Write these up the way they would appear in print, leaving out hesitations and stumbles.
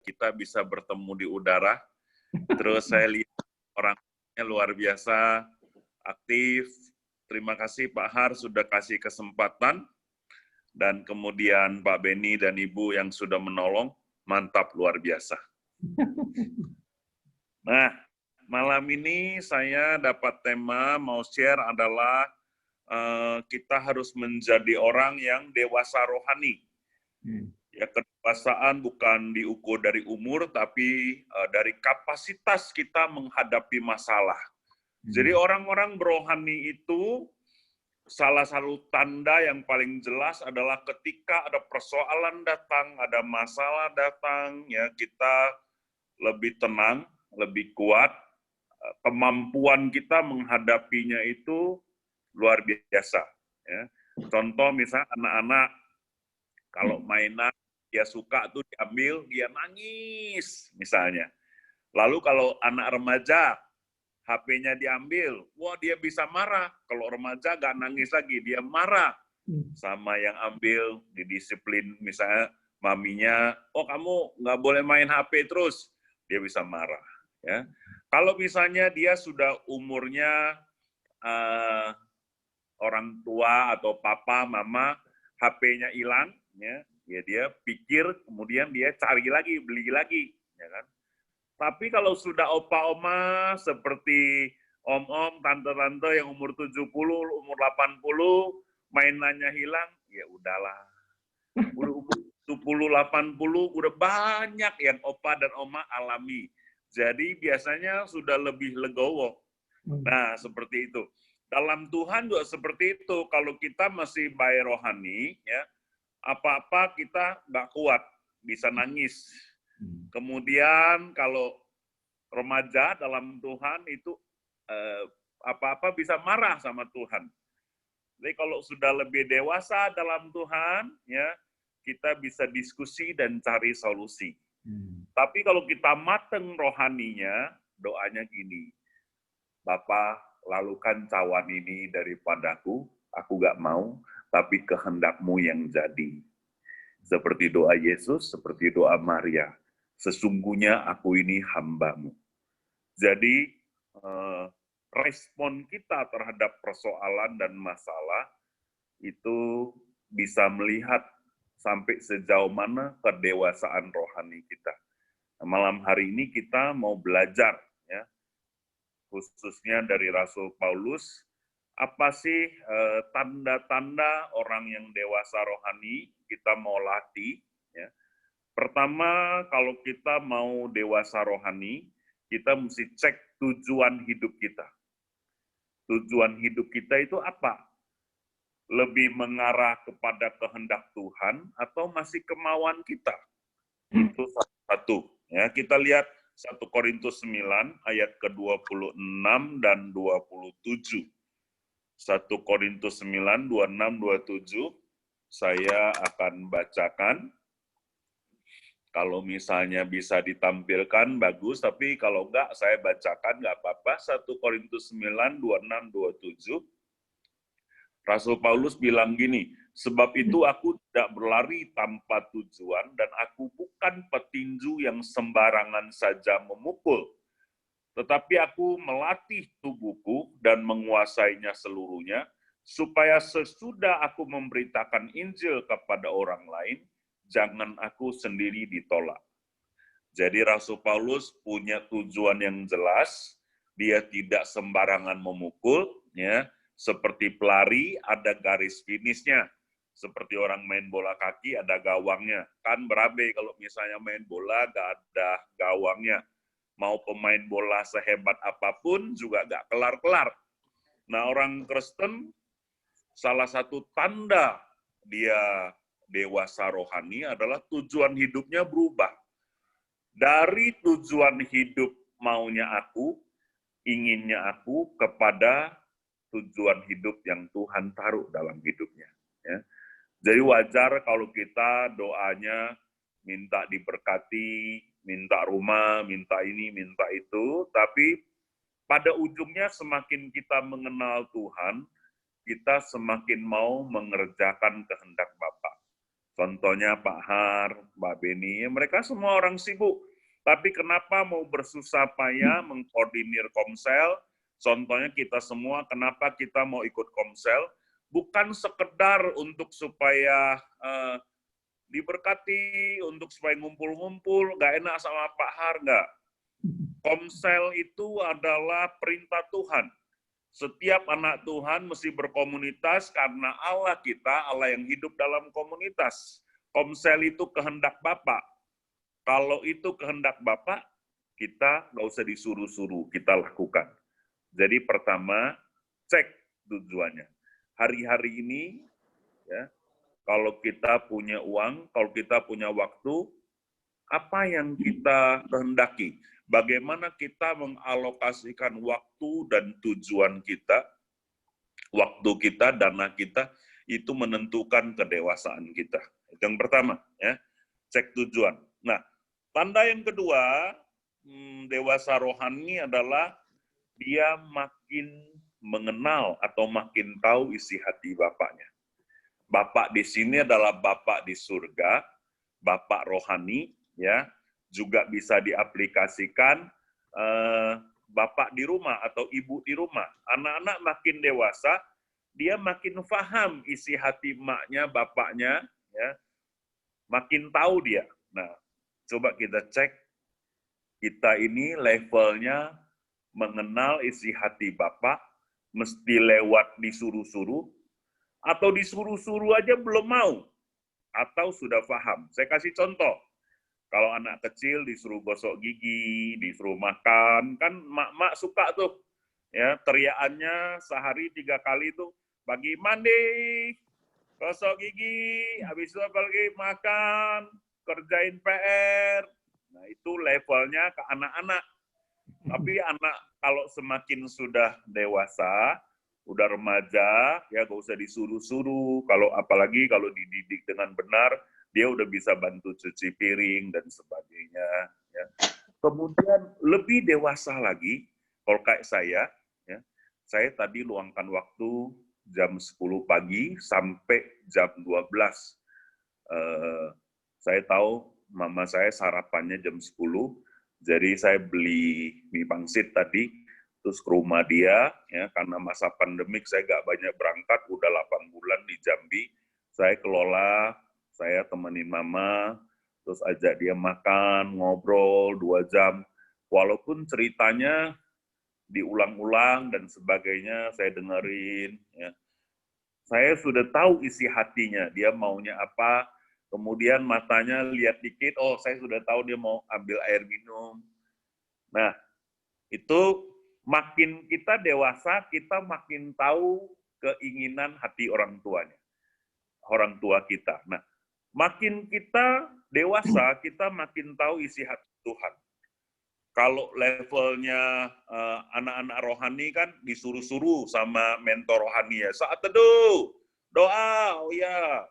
kita bisa bertemu di udara. Terus saya lihat orangnya luar biasa, aktif. Terima kasih Pak Har sudah kasih kesempatan. Dan kemudian Pak Beni dan Ibu yang sudah menolong, mantap luar biasa. Nah, malam ini saya dapat tema mau share adalah kita harus menjadi orang yang dewasa rohani. Ya, kedewasaan bukan diukur dari umur, tapi dari kapasitas kita menghadapi masalah. Jadi orang-orang berohani itu salah satu tanda yang paling jelas adalah ketika ada persoalan datang, ada masalah datang, ya kita lebih tenang, lebih kuat, kemampuan kita menghadapinya itu luar biasa. Ya. Contoh misalnya anak-anak kalau mainan dia suka tuh diambil, dia nangis misalnya. Lalu kalau anak remaja HP-nya diambil, wah dia bisa marah. Kalau remaja nggak nangis lagi, dia marah. Sama yang ambil, didisiplin misalnya maminya, oh kamu nggak boleh main HP terus, dia bisa marah. Ya. Kalau misalnya dia sudah umurnya orang tua atau papa, mama, HP-nya hilang, ya dia pikir, kemudian dia cari lagi, beli lagi, ya kan? Tapi kalau sudah opa-oma seperti om-om, tante-tante yang umur 70, umur 80, mainannya hilang, ya udahlah. Udah umur 70, 80, udah banyak yang opa dan oma alami. Jadi biasanya sudah lebih legowo. Nah, seperti itu. Dalam Tuhan juga seperti itu. Kalau kita masih bayi rohani, ya apa-apa kita nggak kuat, bisa nangis. Kemudian kalau remaja dalam Tuhan itu apa-apa bisa marah sama Tuhan. Jadi kalau sudah lebih dewasa dalam Tuhan, ya kita bisa diskusi dan cari solusi. Tapi kalau kita mateng rohaninya, doanya gini, Bapa, lalukan cawan ini daripadaku, aku gak mau, tapi kehendakmu yang jadi. Seperti doa Yesus, seperti doa Maria. Sesungguhnya aku ini hambamu. Jadi, respon kita terhadap persoalan dan masalah itu bisa melihat sampai sejauh mana kedewasaan rohani kita. Nah, malam hari ini kita mau belajar, ya, khususnya dari Rasul Paulus, apa sih tanda-tanda orang yang dewasa rohani kita mau latih. Ya. Pertama, kalau kita mau dewasa rohani, kita mesti cek tujuan hidup kita. Tujuan hidup kita itu apa? Lebih mengarah kepada kehendak Tuhan atau masih kemauan kita? Itu satu. Ya, kita lihat 1 Korintus 9 ayat ke-26 dan 27. 1 Korintus 9, 26, 27, saya akan bacakan. Kalau misalnya bisa ditampilkan, bagus, tapi kalau enggak, saya bacakan, enggak apa-apa. 1 Korintus 9, 26, 27. Rasul Paulus bilang gini, sebab itu aku tidak berlari tanpa tujuan, dan aku bukan petinju yang sembarangan saja memukul. Tetapi aku melatih tubuhku dan menguasainya seluruhnya, supaya sesudah aku memberitakan Injil kepada orang lain, jangan aku sendiri ditolak. Jadi Rasul Paulus punya tujuan yang jelas, dia tidak sembarangan memukul, ya. Seperti pelari ada garis finishnya, seperti orang main bola kaki ada gawangnya. Kan berabe kalau misalnya main bola gak ada gawangnya. Mau pemain bola sehebat apapun juga gak kelar-kelar. Nah, orang Kristen, salah satu tanda dia dewasa rohani adalah tujuan hidupnya berubah. Dari tujuan hidup maunya aku, inginnya aku, kepada tujuan hidup yang Tuhan taruh dalam hidupnya. Ya. Jadi wajar kalau kita doanya minta diberkati, minta rumah, minta ini, minta itu, tapi pada ujungnya semakin kita mengenal Tuhan, kita semakin mau mengerjakan kehendak Bapa. Contohnya Pak Har, Mbak Beni, mereka semua orang sibuk. Tapi kenapa mau bersusah payah mengkoordinir Komsel? Contohnya kita semua, kenapa kita mau ikut Komsel? Bukan sekedar untuk supaya diberkati, untuk supaya ngumpul-ngumpul, nggak enak sama Pak Har, nggak. Komsel itu adalah perintah Tuhan. Setiap anak Tuhan mesti berkomunitas karena Allah kita, Allah yang hidup dalam komunitas. Komsel itu kehendak Bapak. Kalau itu kehendak Bapak, kita nggak usah disuruh-suruh, kita lakukan. Jadi pertama, cek tujuannya. Hari-hari ini, ya, kalau kita punya uang, kalau kita punya waktu, apa yang kita kehendaki? Bagaimana kita mengalokasikan waktu dan tujuan kita, waktu kita, dana kita, itu menentukan kedewasaan kita. Yang pertama, ya, cek tujuan. Nah, tanda yang kedua, dewasa rohani adalah dia makin mengenal atau makin tahu isi hati Bapaknya. Bapak di sini adalah Bapak di surga, Bapak rohani, ya, juga bisa diaplikasikan Bapak di rumah atau Ibu di rumah. Anak-anak makin dewasa, dia makin paham isi hati emaknya, bapaknya, ya, makin tahu dia. Nah, coba kita cek, kita ini levelnya mengenal isi hati Bapak, mesti lewat disuruh-suruh, atau disuruh-suruh aja belum mau, atau sudah paham. Saya kasih contoh, kalau anak kecil disuruh gosok gigi, disuruh makan, kan mak-mak suka tuh, ya teriakannya sehari 3 kali tuh, pagi mandi, gosok gigi, habis itu apalagi makan, kerjain PR. Nah itu levelnya ke anak-anak. Tapi anak kalau semakin sudah dewasa, udah remaja, ya gak usah disuruh-suruh. Kalau apalagi kalau dididik dengan benar, dia udah bisa bantu cuci piring dan sebagainya. Ya. Kemudian lebih dewasa lagi, kalau kayak saya, ya, saya tadi luangkan waktu jam 10 pagi sampai jam 12. Saya tahu mama saya sarapannya jam 10, jadi saya beli mie pangsit tadi, terus ke rumah dia, ya karena masa pandemik saya nggak banyak berangkat, udah 8 bulan di Jambi, saya kelola, saya temenin mama, terus ajak dia makan, ngobrol 2 jam, walaupun ceritanya diulang-ulang dan sebagainya, saya dengerin, ya. Saya sudah tahu isi hatinya, dia maunya apa, kemudian matanya lihat dikit, oh saya sudah tahu dia mau ambil air minum. Nah, itu makin kita dewasa, kita makin tahu keinginan hati orang tuanya, orang tua kita. Nah, makin kita dewasa, kita makin tahu isi hati Tuhan. Kalau levelnya anak-anak rohani kan disuruh-suruh sama mentor rohani ya, saat teduh, doa, oh ya.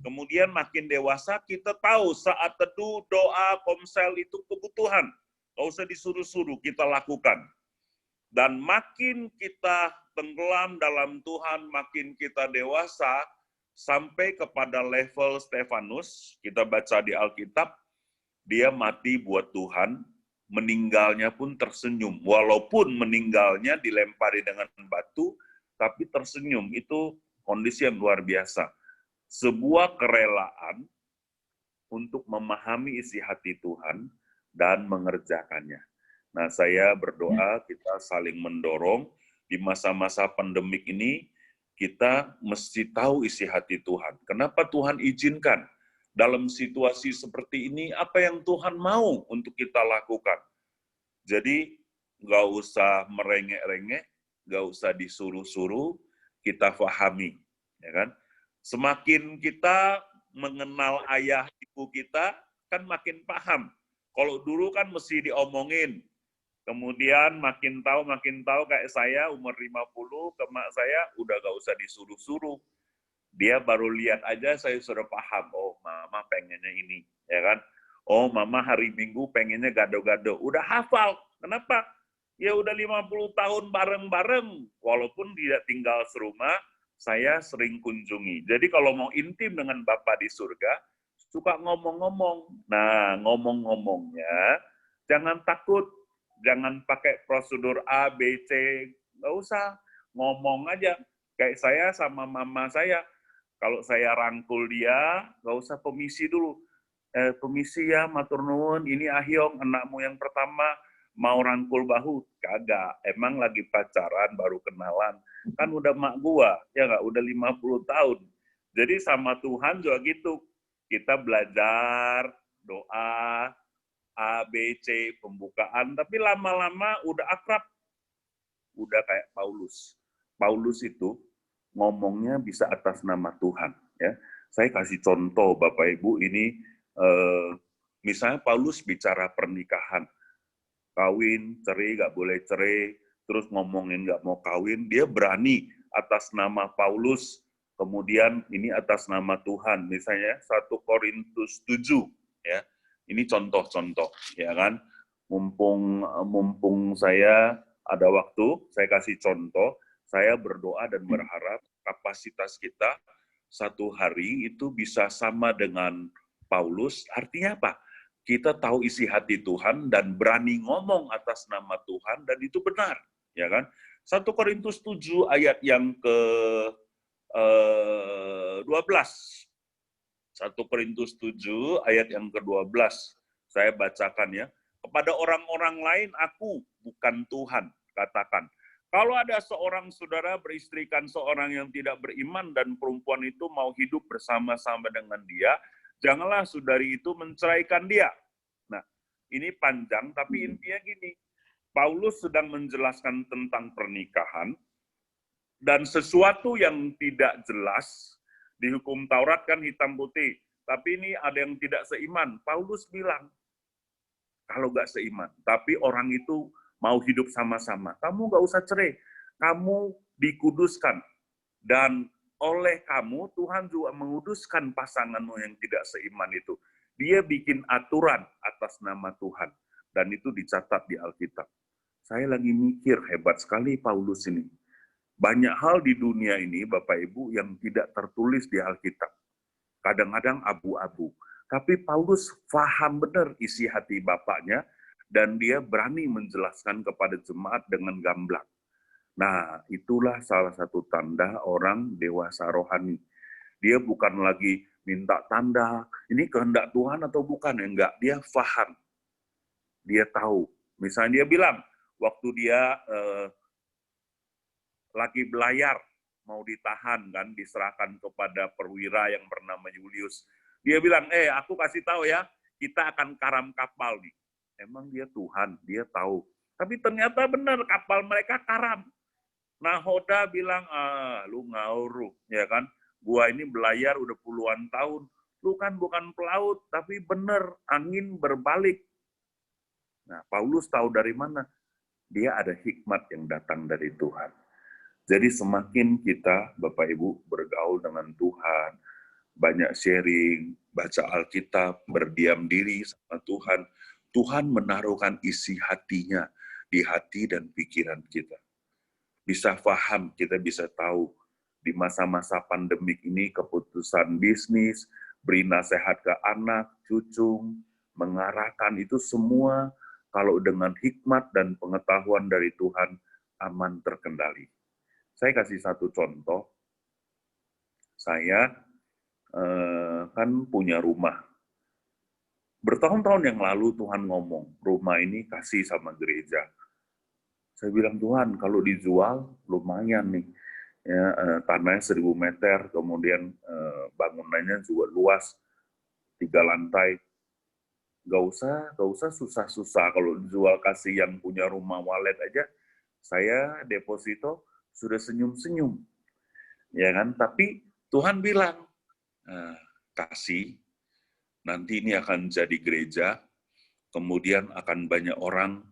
Kemudian makin dewasa kita tahu saat teduh, doa, komsel itu kebutuhan. Nggak usah disuruh-suruh, kita lakukan. Dan makin kita tenggelam dalam Tuhan, makin kita dewasa, sampai kepada level Stefanus, kita baca di Alkitab, dia mati buat Tuhan, meninggalnya pun tersenyum. Walaupun meninggalnya dilempari dengan batu, tapi tersenyum. Itu kondisi yang luar biasa. Sebuah kerelaan untuk memahami isi hati Tuhan dan mengerjakannya. Nah, saya berdoa kita saling mendorong di masa-masa pandemik ini, kita mesti tahu isi hati Tuhan. Kenapa Tuhan izinkan dalam situasi seperti ini, apa yang Tuhan mau untuk kita lakukan. Jadi, nggak usah merengek-rengek, nggak usah disuruh-suruh, kita pahami, ya kan? Semakin kita mengenal ayah ibu kita, kan makin paham. Kalau dulu kan mesti diomongin, kemudian makin tahu kayak saya umur 50, ke mak saya udah gak usah disuruh-suruh. Dia baru lihat aja saya sudah paham, oh mama pengennya ini, ya kan? Oh mama hari Minggu pengennya gado-gado, udah hafal. Kenapa? Ya udah 50 tahun bareng-bareng, walaupun tidak tinggal serumah, saya sering kunjungi. Jadi kalau mau intim dengan Bapa di surga, suka ngomong-ngomong. Nah, ngomong-ngomongnya, jangan takut, jangan pakai prosedur A, B, C, nggak usah. Ngomong aja. Kayak saya sama mama saya, kalau saya rangkul dia, nggak usah permisi dulu. Permisi ya, matur nuwun, ini Ahyong, anakmu yang pertama, mau rangkul bahu. Kagak, emang lagi pacaran, baru kenalan. Kan udah mak gua, ya nggak, udah 50 tahun. Jadi sama Tuhan juga gitu. Kita belajar, doa, A, B, C, pembukaan, tapi lama-lama udah akrab. Udah kayak Paulus. Paulus itu ngomongnya bisa atas nama Tuhan. Ya, saya kasih contoh Bapak Ibu, ini misalnya Paulus bicara pernikahan, kawin, cerai, nggak boleh cerai, terus ngomongin nggak mau kawin, dia berani atas nama Paulus, kemudian ini atas nama Tuhan, misalnya 1 Korintus 7, ya, ini contoh-contoh, ya kan, mumpung saya ada waktu, saya kasih contoh, saya berdoa dan berharap kapasitas kita satu hari itu bisa sama dengan Paulus, artinya apa? Kita tahu isi hati Tuhan dan berani ngomong atas nama Tuhan dan itu benar, ya kan? 1 Korintus 7 ayat yang ke 12. 1 Korintus 7 ayat yang ke-12. Saya bacakan ya. Kepada orang-orang lain aku bukan Tuhan, katakan. Kalau ada seorang saudara beristrikan seorang yang tidak beriman dan perempuan itu mau hidup bersama-sama dengan dia, janganlah saudari itu menceraikan dia. Nah, ini panjang, tapi intinya gini, Paulus sedang menjelaskan tentang pernikahan, dan sesuatu yang tidak jelas, di hukum Taurat kan hitam putih, tapi ini ada yang tidak seiman. Paulus bilang, kalau nggak seiman, tapi orang itu mau hidup sama-sama, kamu nggak usah cerai, kamu dikuduskan, dan oleh kamu, Tuhan juga menguduskan pasanganmu yang tidak seiman itu. Dia bikin aturan atas nama Tuhan. Dan itu dicatat di Alkitab. Saya lagi mikir, hebat sekali Paulus ini. Banyak hal di dunia ini, Bapak Ibu, yang tidak tertulis di Alkitab. Kadang-kadang abu-abu. Tapi Paulus paham benar isi hati Bapaknya, dan dia berani menjelaskan kepada jemaat dengan gamblang. Nah, itulah salah satu tanda orang dewasa rohani. Dia bukan lagi minta tanda, ini kehendak Tuhan atau bukan, ya enggak. Dia paham. Dia tahu. Misalnya dia bilang, waktu dia lagi belayar, mau ditahan, kan, diserahkan kepada perwira yang bernama Julius. Dia bilang, aku kasih tahu ya, kita akan karam kapal nih. Emang dia Tuhan, dia tahu. Tapi ternyata benar, kapal mereka karam. Nahoda bilang, lu ngawur, ya kan? Gua ini belayar udah puluhan tahun. Lu kan bukan pelaut, tapi bener, angin berbalik. Nah, Paulus tahu dari mana? Dia ada hikmat yang datang dari Tuhan. Jadi semakin kita, Bapak Ibu, bergaul dengan Tuhan, banyak sharing, baca Alkitab, berdiam diri sama Tuhan, Tuhan menaruhkan isi hatinya di hati dan pikiran kita. Bisa paham, kita bisa tahu di masa-masa pandemik ini keputusan bisnis, beri nasihat ke anak, cucu, mengarahkan itu semua kalau dengan hikmat dan pengetahuan dari Tuhan aman terkendali. Saya kasih satu contoh, saya kan punya rumah. Bertahun-tahun yang lalu Tuhan ngomong, rumah ini kasih sama gereja. Saya bilang, Tuhan, kalau dijual lumayan nih. Ya, tanahnya 1000 meter, kemudian bangunannya juga luas, 3 lantai. Gak usah susah-susah. Kalau dijual kasih yang punya rumah walet aja, saya deposito sudah senyum-senyum. Ya kan? Tapi Tuhan bilang, kasih, nanti ini akan jadi gereja, kemudian akan banyak orang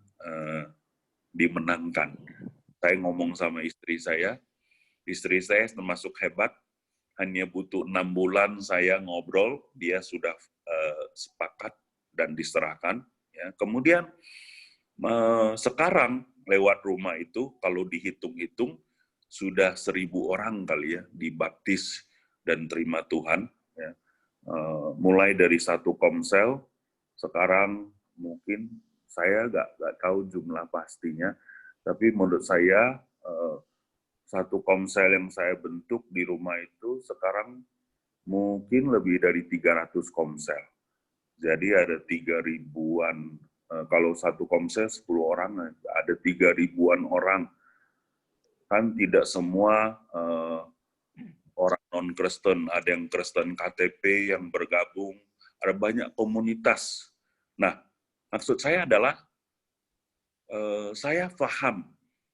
dimenangkan. Saya ngomong sama istri saya termasuk hebat, hanya butuh 6 bulan saya ngobrol, dia sudah sepakat dan diserahkan. Ya. Kemudian sekarang lewat rumah itu, kalau dihitung-hitung, sudah 1.000 orang kali ya dibaptis dan terima Tuhan. Ya. Mulai dari satu komsel, sekarang mungkin saya nggak tahu jumlah pastinya, tapi menurut saya satu komsel yang saya bentuk di rumah itu sekarang mungkin lebih dari 300 komsel. Jadi ada 3.000-an, kalau satu komsel 10 orang, ada 3.000-an orang. Kan tidak semua orang non-Kristen, ada yang Kristen KTP yang bergabung, ada banyak komunitas. Nah, maksud saya adalah, saya paham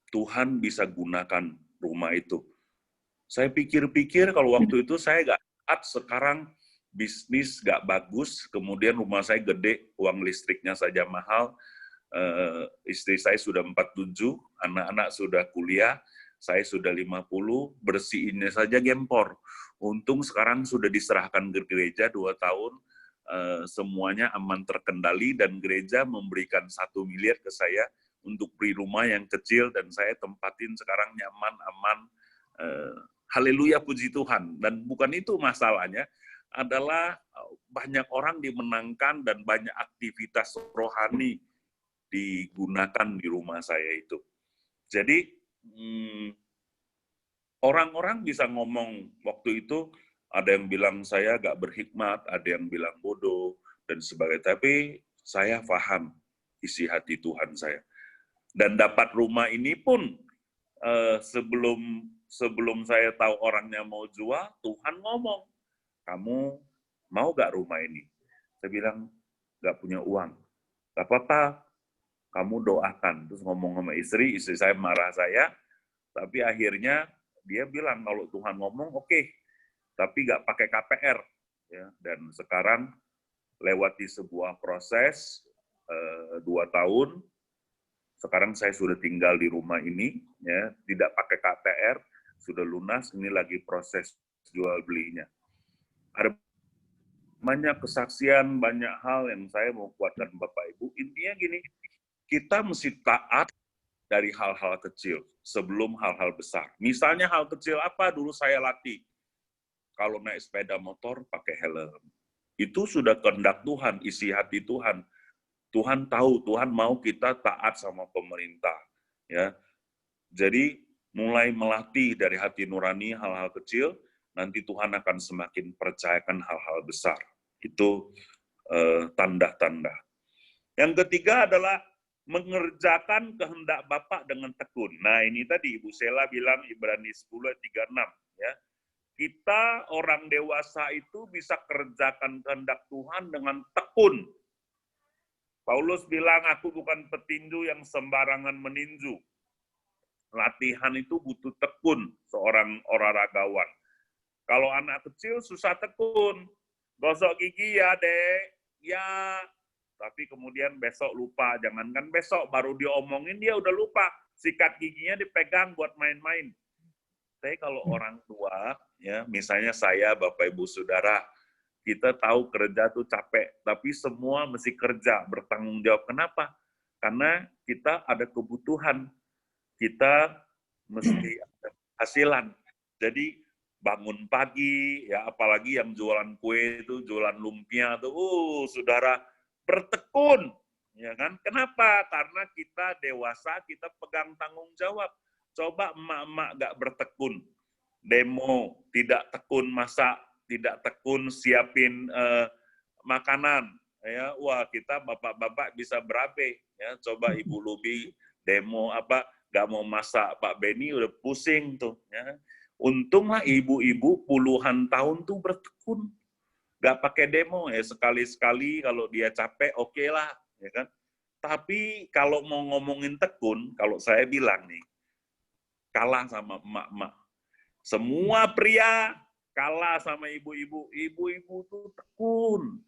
Tuhan bisa gunakan rumah itu. Saya pikir-pikir kalau waktu itu saya nggak taat, sekarang bisnis nggak bagus, kemudian rumah saya gede, uang listriknya saja mahal, istri saya sudah 47, anak-anak sudah kuliah, saya sudah 50, bersihinnya saja gempor. Untung sekarang sudah diserahkan ke gereja 2 tahun, semuanya aman terkendali, dan gereja memberikan 1 miliar ke saya untuk beli rumah yang kecil, dan saya tempatin sekarang nyaman, aman. Haleluya, puji Tuhan. Dan bukan itu masalahnya, adalah banyak orang dimenangkan dan banyak aktivitas rohani digunakan di rumah saya itu. Jadi, orang-orang bisa ngomong waktu itu, ada yang bilang saya gak berhikmat, ada yang bilang bodoh, dan sebagainya. Tapi saya paham isi hati Tuhan saya. Dan dapat rumah ini pun, sebelum saya tahu orangnya mau jual, Tuhan ngomong, kamu mau gak rumah ini? Saya bilang, gak punya uang. Gak apa-apa, kamu doakan. Terus ngomong sama istri saya marah saya, tapi akhirnya dia bilang kalau Tuhan ngomong, oke, tapi nggak pakai KPR. Ya. Dan sekarang lewati sebuah proses 2 tahun, sekarang saya sudah tinggal di rumah ini, ya, tidak pakai KPR, sudah lunas, ini lagi proses jual belinya. Ada banyak kesaksian, banyak hal yang saya mau kuatkan Bapak Ibu. Intinya gini, kita mesti taat dari hal-hal kecil sebelum hal-hal besar. Misalnya hal kecil apa dulu saya latih? Kalau naik sepeda motor pakai helm. Itu sudah kehendak Tuhan, isi hati Tuhan. Tuhan tahu, Tuhan mau kita taat sama pemerintah. Ya. Jadi mulai melatih dari hati nurani hal-hal kecil, nanti Tuhan akan semakin percayakan hal-hal besar. Itu tanda-tanda. Yang ketiga adalah mengerjakan kehendak Bapak dengan tekun. Nah, ini tadi Ibu Sela bilang Ibrani 10:36 ya. Kita orang dewasa itu bisa kerjakan kehendak Tuhan dengan tekun. Paulus bilang, aku bukan petinju yang sembarangan meninju. Latihan itu butuh tekun seorang olahragawan. Kalau anak kecil susah tekun. Gosok gigi ya, Dek. Ya, tapi kemudian besok lupa. Jangankan besok, baru diomongin dia udah lupa. Sikat giginya dipegang buat main-main. Tapi kalau orang tua, ya misalnya saya, Bapak Ibu Saudara, kita tahu kerja tuh capek, tapi semua mesti kerja, bertanggung jawab. Kenapa? Karena kita ada kebutuhan. Kita mesti ada hasilan. Jadi bangun pagi, ya apalagi yang jualan kue itu, jualan lumpia tuh, saudara, bertekun, ya kan? Kenapa? Karena kita dewasa, kita pegang tanggung jawab. Coba emak-emak gak bertekun, demo, tidak tekun masak, tidak tekun siapin makanan, ya wah kita bapak-bapak bisa berabe, ya coba Ibu Lubi demo apa, gak mau masak, Pak Beni udah pusing tuh, ya. Untunglah ibu-ibu puluhan tahun tuh bertekun, nggak pakai demo ya, sekali-sekali kalau dia capek oke lah, ya kan. Tapi kalau mau ngomongin tekun, kalau saya bilang nih, kalah sama emak-emak. Semua pria kalah sama ibu-ibu. Ibu-ibu tuh tekun.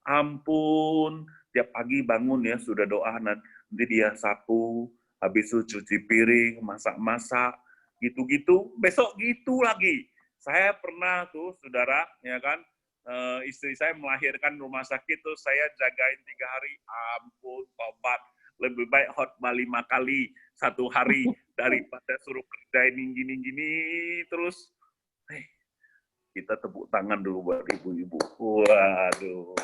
Ampun, tiap pagi bangun ya sudah doa, nanti dia sapu, habis itu cuci piring, masak-masak, gitu-gitu, besok gitu lagi. Saya pernah tuh, saudara, ya kan, istri saya melahirkan rumah sakit tuh, saya jagain 3 hari, ampun, tobat, lebih baik khotbah 5 kali 1 hari daripada suruh kerjain gini-gini terus. Kita tepuk tangan dulu buat ibu-ibu. Waduh.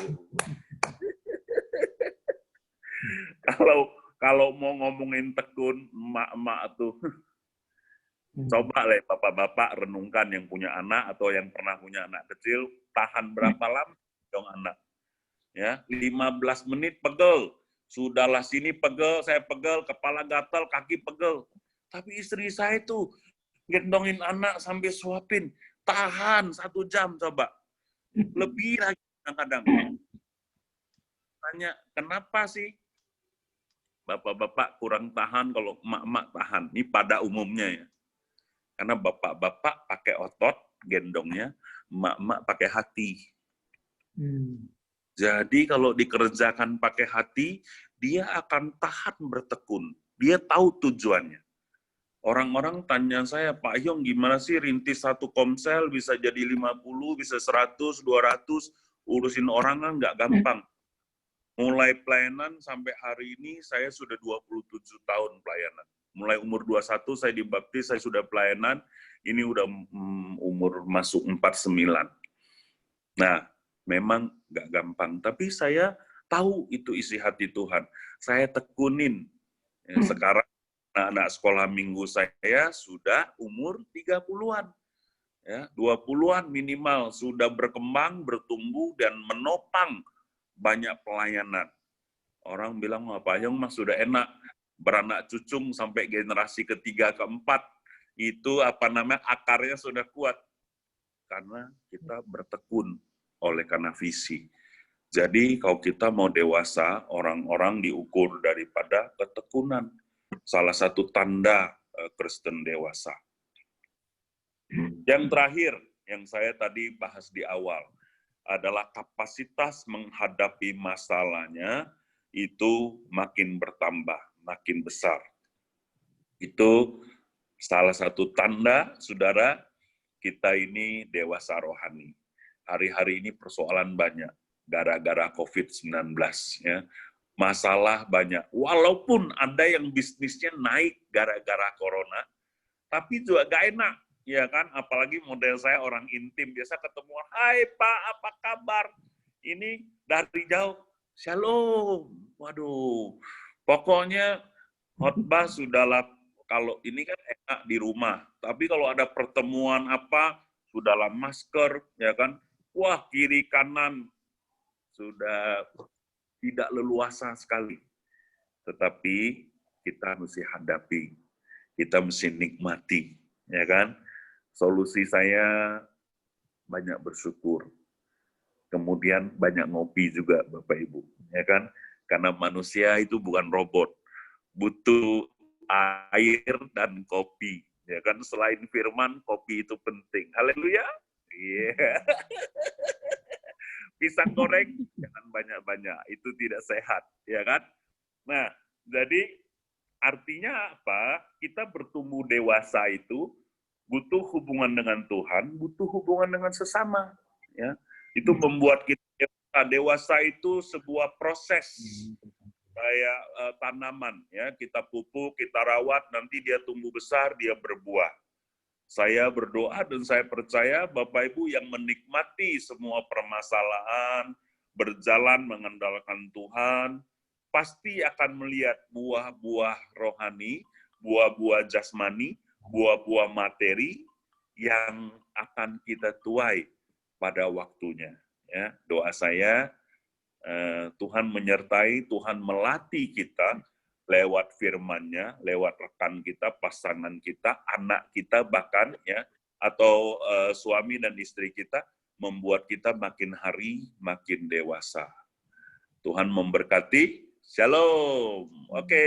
Kalau mau ngomongin tekun, emak-emak tuh, coba lah bapak-bapak renungkan yang punya anak atau yang pernah punya anak kecil, tahan berapa lama dong anak. Ya, 15 menit pegel. Sudahlah sini pegel, saya pegel, kepala gatal, kaki pegel. Tapi istri saya tuh gendongin anak sambil suapin, tahan 1 jam coba. Lebih lagi kadang-kadang. Tanya, kenapa sih bapak-bapak kurang tahan kalau emak-emak tahan? Ini pada umumnya ya. Karena bapak-bapak pakai otot gendongnya, emak-emak pakai hati. Jadi kalau dikerjakan pakai hati, dia akan tahan bertekun. Dia tahu tujuannya. Orang-orang tanya saya, Pak Yong gimana sih rintis satu komsel bisa jadi 50, bisa 100, 200, urusin orang kan nggak gampang. Mulai pelayanan sampai hari ini saya sudah 27 tahun pelayanan. Mulai umur 21 saya dibaptis, saya sudah pelayanan, ini udah umur masuk 49. Nah, memang nggak gampang, tapi saya tahu itu isi hati Tuhan. Saya tekunin. Sekarang anak-anak sekolah minggu saya sudah umur 30-an. Ya, 20-an minimal, sudah berkembang, bertumbuh, dan menopang banyak pelayanan. Orang bilang, Pak Yong mah sudah enak, beranak cucung sampai generasi ketiga, keempat, itu akarnya sudah kuat. Karena kita bertekun oleh karena visi. Jadi kalau kita mau dewasa, orang-orang diukur daripada ketekunan. Salah satu tanda Kristen dewasa. Yang terakhir, yang saya tadi bahas di awal, adalah kapasitas menghadapi masalahnya itu makin bertambah, makin besar. Itu salah satu tanda, saudara, kita ini dewasa rohani. Hari-hari ini persoalan banyak, gara-gara COVID-19. Ya. Masalah banyak. Walaupun ada yang bisnisnya naik gara-gara corona, tapi juga gak enak. Ya kan, apalagi model saya orang intim, biasa ketemu, hai Pak, apa kabar? Ini dari jauh, shalom. Waduh, pokoknya khotbah sudahlah, kalau ini kan enak di rumah, tapi kalau ada pertemuan apa, sudahlah masker, ya kan, wah kiri kanan, sudah tidak leluasa sekali. Tetapi kita mesti hadapi, kita mesti nikmati, ya kan. Solusi saya banyak bersyukur. Kemudian banyak ngopi juga Bapak Ibu, ya kan? Karena manusia itu bukan robot. Butuh air dan kopi, ya kan? Selain firman, kopi itu penting. Haleluya. Iya. Yeah. Pisang goreng jangan banyak-banyak, itu tidak sehat, ya kan? Nah, jadi artinya apa? Kita bertumbuh dewasa itu butuh hubungan dengan Tuhan, butuh hubungan dengan sesama. Ya, itu membuat kita dewasa itu sebuah proses kayak tanaman. Ya, kita pupuk, kita rawat, nanti dia tumbuh besar, dia berbuah. Saya berdoa dan saya percaya Bapak Ibu yang menikmati semua permasalahan, berjalan mengandalkan Tuhan, pasti akan melihat buah-buah rohani, buah-buah jasmani, buah-buah materi yang akan kita tuai pada waktunya. Ya, doa saya, Tuhan menyertai, Tuhan melatih kita lewat firman-Nya, lewat rekan kita, pasangan kita, anak kita bahkan, ya, atau suami dan istri kita, membuat kita makin hari makin dewasa. Tuhan memberkati. Shalom. Oke.